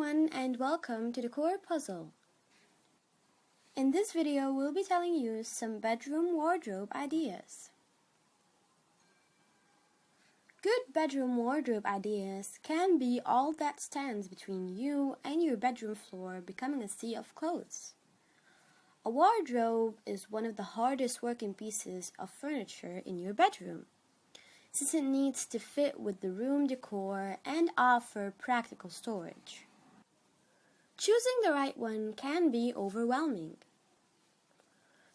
everyone and welcome to the core puzzle. In this video, we'll be telling you some bedroom wardrobe ideas. Good bedroom wardrobe ideas can be all that stands between you and your bedroom floor becoming a sea of clothes. A wardrobe is one of the hardest working pieces of furniture in your bedroom, since it needs to fit with the room decor and offer practical storage. Choosing the right one can be overwhelming.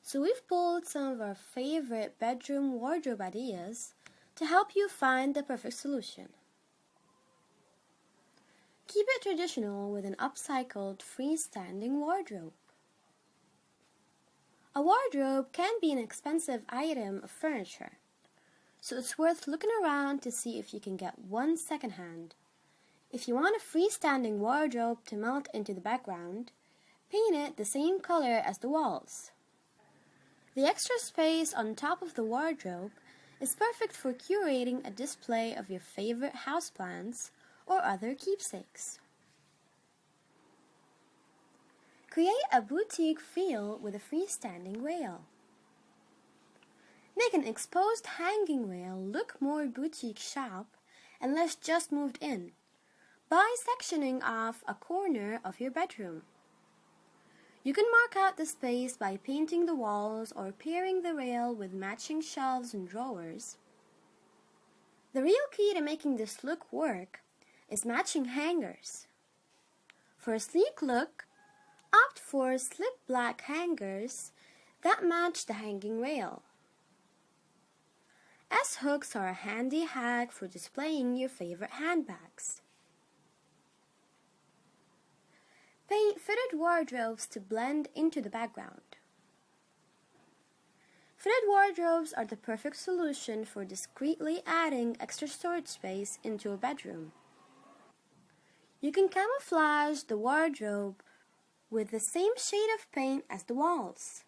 So we've pulled some of our favorite bedroom wardrobe ideas to help you find the perfect solution. Keep it traditional with an upcycled freestanding wardrobe. A wardrobe can be an expensive item of furniture, so it's worth looking around to see if you can get one secondhand. If you want a freestanding wardrobe to melt into the background, paint it the same color as the walls. The extra space on top of the wardrobe is perfect for curating a display of your favorite houseplants or other keepsakes. Create a boutique feel with a freestanding rail. Make an exposed hanging rail look more boutique shop and less just moved in by sectioning off a corner of your bedroom. You can mark out the space by painting the walls or pairing the rail with matching shelves and drawers. The real key to making this look work is matching hangers. For a sleek look, opt for slip black hangers that match the hanging rail. S-hooks are a handy hack for displaying your favorite handbags. Paint fitted wardrobes to blend into the background. Fitted wardrobes are the perfect solution for discreetly adding extra storage space into a bedroom. You can camouflage the wardrobe with the same shade of paint as the walls.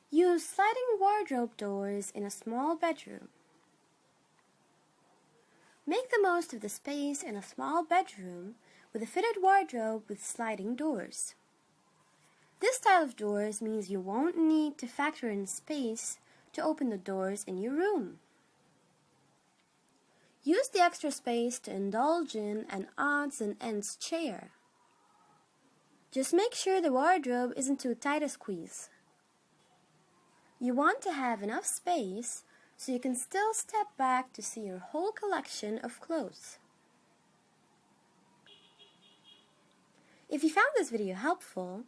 Use sliding wardrobe doors in a small bedroom. Make the most of the space in a small bedroom with a fitted wardrobe with sliding doors. This style of doors means you won't need to factor in space to open the doors in your room. Use the extra space to indulge in an odds and ends chair. Just make sure the wardrobe isn't too tight a squeeze. You want to have enough space so you can still step back to see your whole collection of clothes. If you found this video helpful,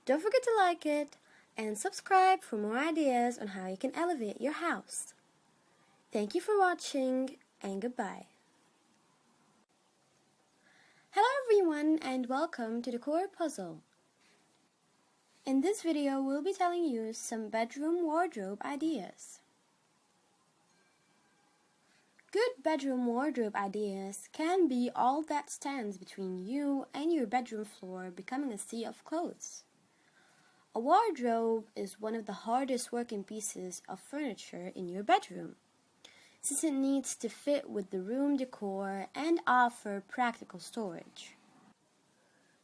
don't forget to like it and subscribe for more ideas on how you can elevate your house. Thank you for watching and goodbye. Hello everyone and welcome to the core puzzle. In this video, we'll be telling you some bedroom wardrobe ideas. Good bedroom wardrobe ideas can be all that stands between you and your bedroom floor becoming a sea of clothes. A wardrobe is one of the hardest working pieces of furniture in your bedroom, since it needs to fit with the room decor and offer practical storage.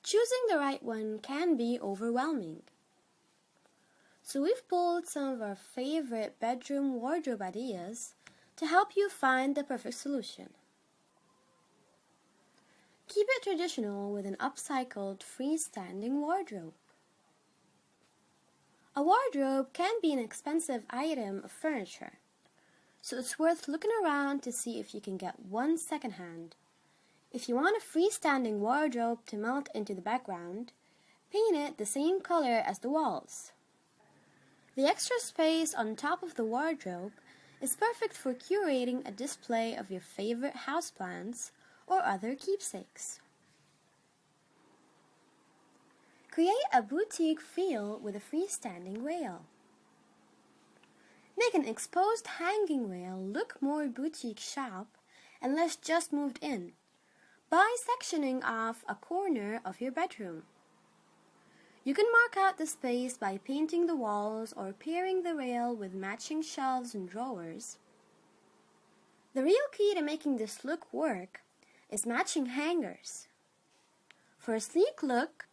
Choosing the right one can be overwhelming. So we've pulled some of our favorite bedroom wardrobe ideas to help you find the perfect solution. Keep it traditional with an upcycled freestanding wardrobe. A wardrobe can be an expensive item of furniture, so it's worth looking around to see if you can get one secondhand. If you want a freestanding wardrobe to melt into the background, paint it the same color as the walls. The extra space on top of the wardrobe is perfect for curating a display of your favorite houseplants or other keepsakes. Create a boutique feel with a freestanding rail. Make an exposed hanging rail look more boutique shop and less just moved in by sectioning off a corner of your bedroom. You can mark out the space by painting the walls or pairing the rail with matching shelves and drawers. The real key to making this look work is matching hangers. For a sleek look,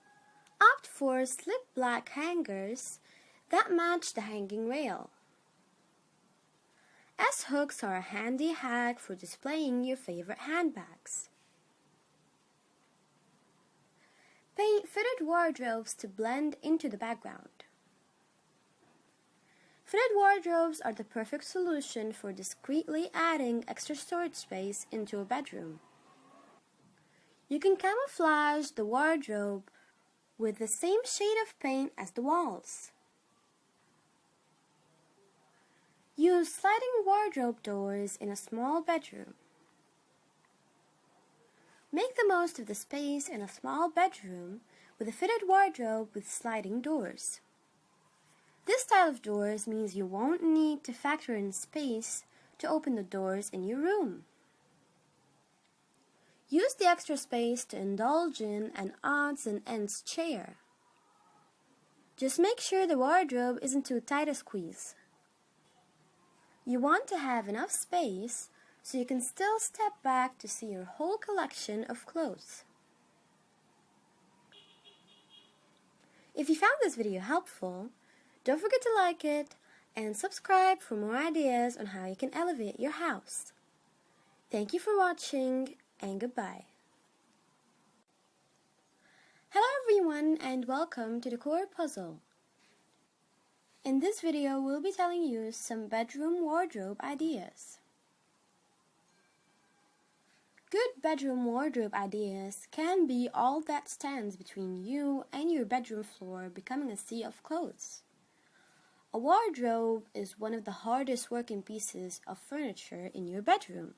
opt for slick black hangers that match the hanging rail. S-hooks are a handy hack for displaying your favorite handbags. Paint fitted wardrobes to blend into the background. Fitted wardrobes are the perfect solution for discreetly adding extra storage space into a bedroom. You can camouflage the wardrobe with the same shade of paint as the walls. Use sliding wardrobe doors in a small bedroom. Make the most of the space in a small bedroom with a fitted wardrobe with sliding doors. This style of doors means you won't need to factor in space to open the doors in your room. Use the extra space to indulge in an odds and ends chair. Just make sure the wardrobe isn't too tight a squeeze. You want to have enough space so you can still step back to see your whole collection of clothes. If you found this video helpful, don't forget to like it and subscribe for more ideas on how you can elevate your house. Thank you for watching and goodbye. Hello everyone and welcome to the Core Puzzle. In this video, we'll be telling you some bedroom wardrobe ideas. Good bedroom wardrobe ideas can be all that stands between you and your bedroom floor becoming a sea of clothes. A wardrobe is one of the hardest working pieces of furniture in your bedroom,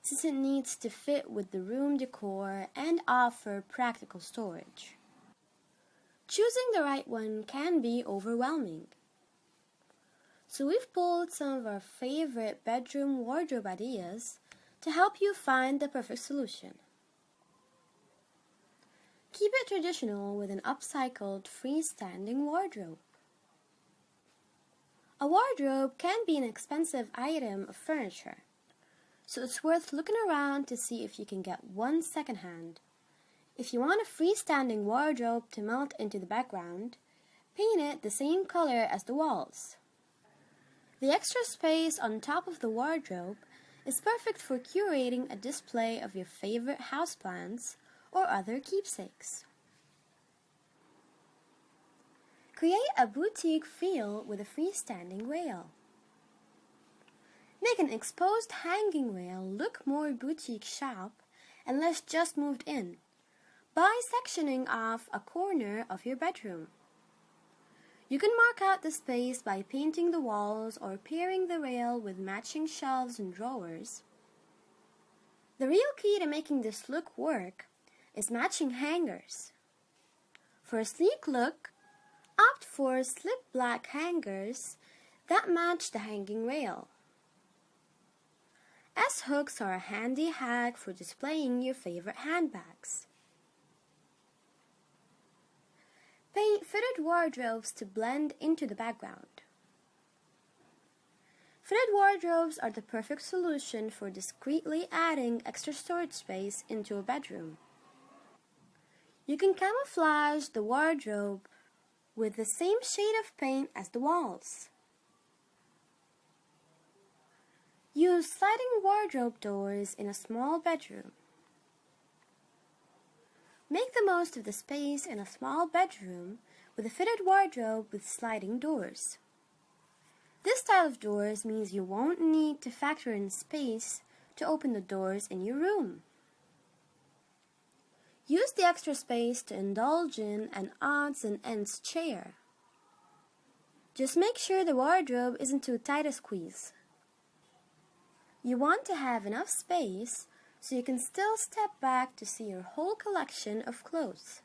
since it needs to fit with the room decor and offer practical storage. Choosing the right one can be overwhelming. So we've pulled some of our favorite bedroom wardrobe ideas to help you find the perfect solution. Keep it traditional with an upcycled freestanding wardrobe. A wardrobe can be an expensive item of furniture, so it's worth looking around to see if you can get one secondhand. If you want a freestanding wardrobe to melt into the background, paint it the same color as the walls. The extra space on top of the wardrobe is perfect for curating a display of your favorite houseplants or other keepsakes. Create a boutique feel with a freestanding rail. Make an exposed hanging rail look more boutique shop and less just moved in by sectioning off a corner of your bedroom. You can mark out the space by painting the walls or pairing the rail with matching shelves and drawers. The real key to making this look work is matching hangers. For a sleek look, opt for slick black hangers that match the hanging rail. S-hooks are a handy hack for displaying your favorite handbags. Paint fitted wardrobes to blend into the background. Fitted wardrobes are the perfect solution for discreetly adding extra storage space into a bedroom. You can camouflage the wardrobe with the same shade of paint as the walls. Use sliding wardrobe doors in a small bedroom. Make the most of the space in a small bedroom with a fitted wardrobe with sliding doors. This style of doors means you won't need to factor in space to open the doors in your room. Use the extra space to indulge in an odds and ends chair. Just make sure the wardrobe isn't too tight a squeeze. You want to have enough space so you can still step back to see your whole collection of clothes.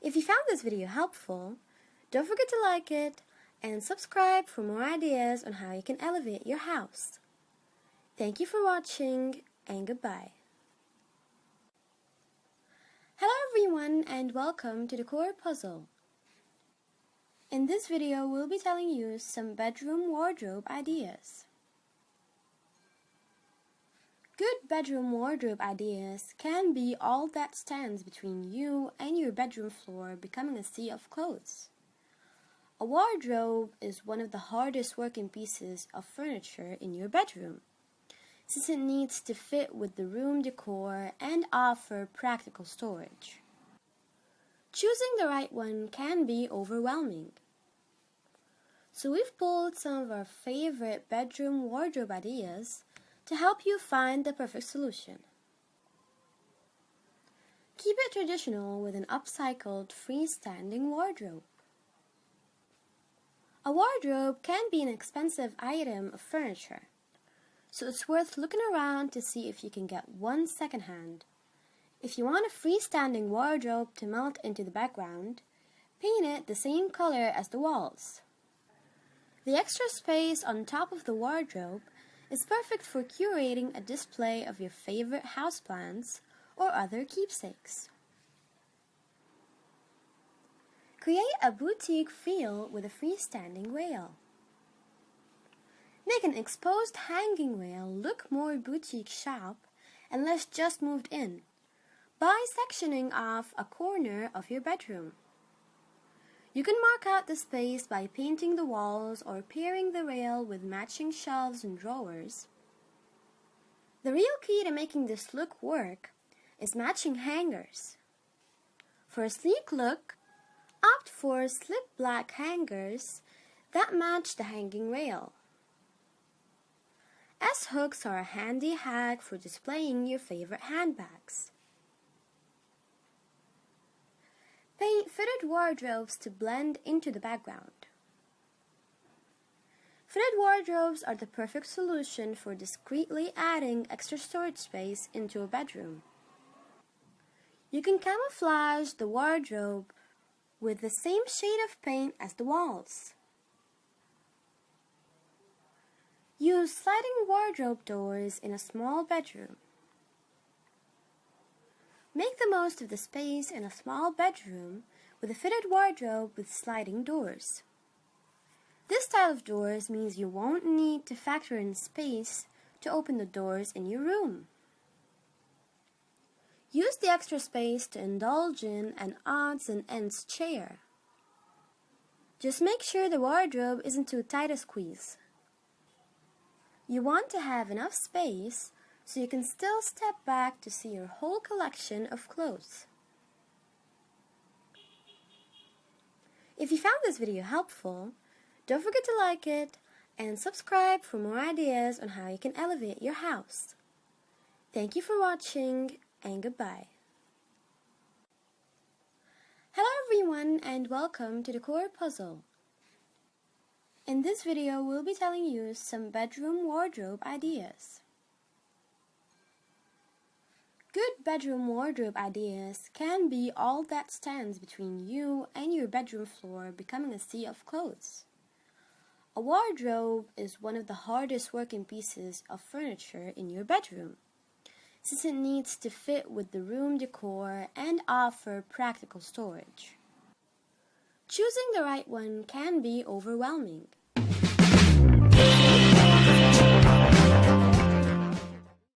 If you found this video helpful, don't forget to like it and subscribe for more ideas on how you can elevate your house. Thank you for watching and goodbye. Hello everyone and welcome to the Core Puzzle. In this video, we'll be telling you some bedroom wardrobe ideas. Good bedroom wardrobe ideas can be all that stands between you and your bedroom floor becoming a sea of clothes. A wardrobe is one of the hardest working pieces of furniture in your bedroom, since it needs to fit with the room decor and offer practical storage. Choosing the right one can be overwhelming. So we've pulled some of our favorite bedroom wardrobe ideas to help you find the perfect solution. Keep it traditional with an upcycled freestanding wardrobe. A wardrobe can be an expensive item of furniture, so it's worth looking around to see if you can get one secondhand. If you want a freestanding wardrobe to melt into the background, paint it the same color as the walls. The extra space on top of the wardrobe is perfect for curating a display of your favorite houseplants or other keepsakes. Create a boutique feel with a freestanding rail. Make an exposed hanging rail look more boutique shop and less just moved in by sectioning off a corner of your bedroom. You can mark out the space by painting the walls or pairing the rail with matching shelves and drawers. The real key to making this look work is matching hangers. For a sleek look, opt for slip black hangers that match the hanging rail. S-hooks are a handy hack for displaying your favorite handbags. Paint fitted wardrobes to blend into the background. Fitted wardrobes are the perfect solution for discreetly adding extra storage space into a bedroom. You can camouflage the wardrobe with the same shade of paint as the walls. Use sliding wardrobe doors in a small bedroom. Make the most of the space in a small bedroom with a fitted wardrobe with sliding doors. This style of doors means you won't need to factor in space to open the doors in your room. Use the extra space to indulge in an odds and ends chair. Just make sure the wardrobe isn't too tight a squeeze. You want to have enough space so you can still step back to see your whole collection of clothes. If you found this video helpful, don't forget to like it and subscribe for more ideas on how you can elevate your house. Thank you for watching and goodbye. Hello everyone and welcome to the Core Puzzle. In this video, we'll be telling you some bedroom wardrobe ideas. Good bedroom wardrobe ideas can be all that stands between you and your bedroom floor becoming a sea of clothes. A wardrobe is one of the hardest working pieces of furniture in your bedroom, since it needs to fit with the room decor and offer practical storage. Choosing the right one can be overwhelming.